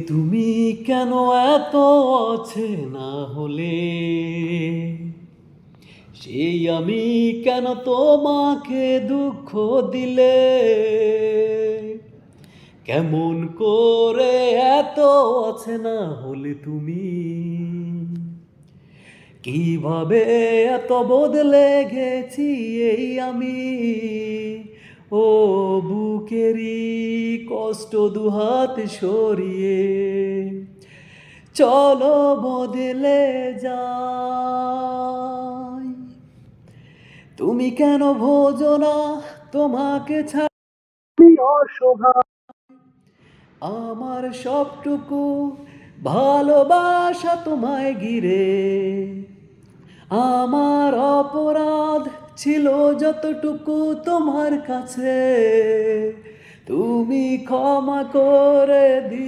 তুমি কেন এত অচেনা হলে? সেই আমি কেন তোমাকে দুঃখ দিলে? কেমন করে এত অচেনা হলে তুমি? কিভাবে এত বদলে গেছি এই আমি? ও বুকেরই কষ্ট দুহাত সরিয়ে চলো বদলে যাই। তুমি কেন বোঝো না তোমাকে ছাড়ি অসহায়? আমার সবটুকু ভালোবাসা তোমায় ঘিরে। আমার অপরাধ ছিল যতটুকু তোমার কাছে, তুমি ক্ষমা করে দিও।